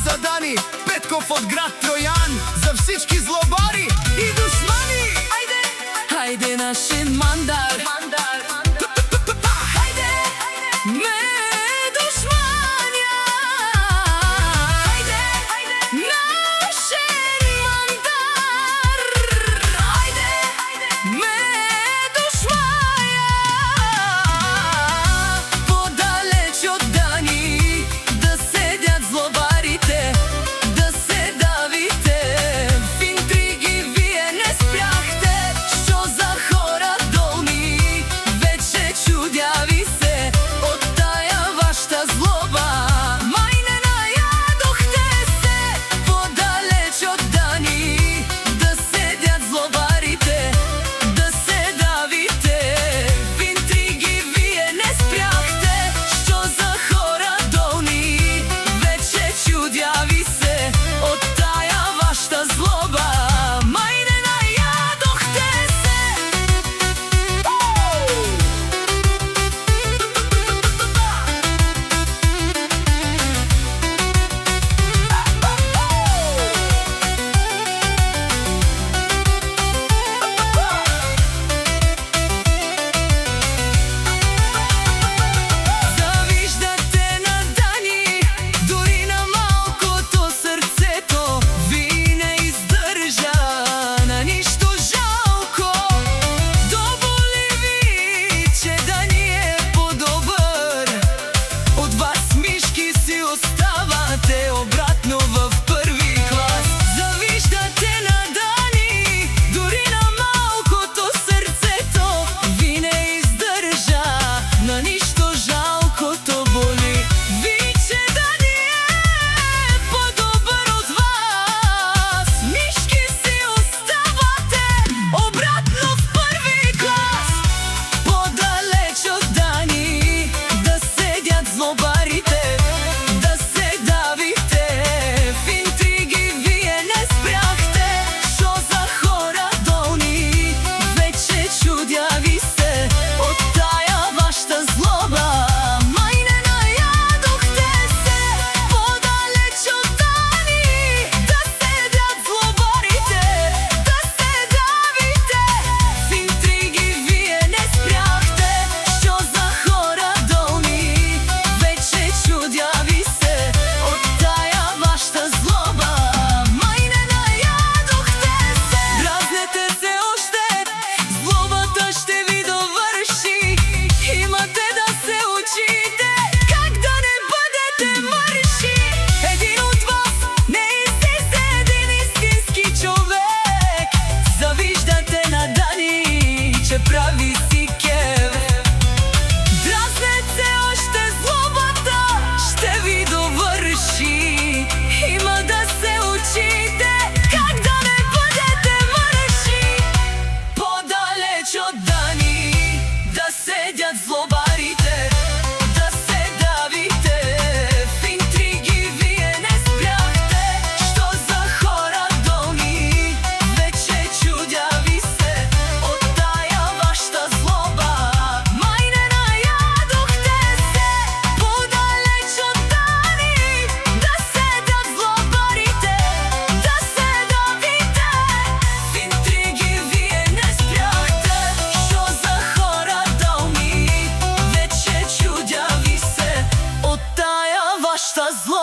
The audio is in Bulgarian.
задани, Петков од град Тројан, за всички злобари и душмани. Ајде, ајде нашин мандар, ајде, ме душмања, ајде, нашин мандар, ајде, ме душмања. Подалеч од дани да седят злобарите, да се давите, в интриги вие не спряхте, што за хора долни, вече чудјави се од таја вашта злоба. Мај не најадохте се, подалеч од дани да седят злобарите, да се давите, в интриги вие не спряхте, што за хора долни, вече чудјави се од таја вашта злоба. Мај не најадохте се. Завиждате на Дани, дури на малкото срцето ви не издржа на ништо жалко. Доволи ви, че Дани е подобар, од вас мишки си оставате обратно в први клас. Завиждате на Дани, дури на малкото срцето ви не издржа на ништо жалкото боли. Ви, че Дани е подобар од вас, мишки си оставате обратно в први клас. Подалеч од Дани да седят злобарите, да се давите, в интриги вие не спряхте, што за хора долни, вече чудјави се од таја вашта злоба. Мај не најадохте се, подалеч од Дани да седят злобарите, да се давите, в интриги вие не спряхте, што за хора долни, вече чудјави се од таја вашта злоба. Мај не најадохте се. Разнете се оште, злобата ще ви доврши, имате да се учите как да не бъдете мърши. Един от вас не излезе един истински човек. Завиждате на Дани, че прави си кев. Дразнете още, злобата ще ви довърши, има да се учите как да не бъдете мърши. Подалеч от Дани да седят злобарите, да се давите, в интриги вие не спряхте, што за хора долни, вече чудјави се од таја вашта злоба. Мај не најадохте се, подалеч од Дани да седят злобарите, да се давите, в интриги вие не спряхте, што за хора долни, вече чудјави се од таја вашта злоба.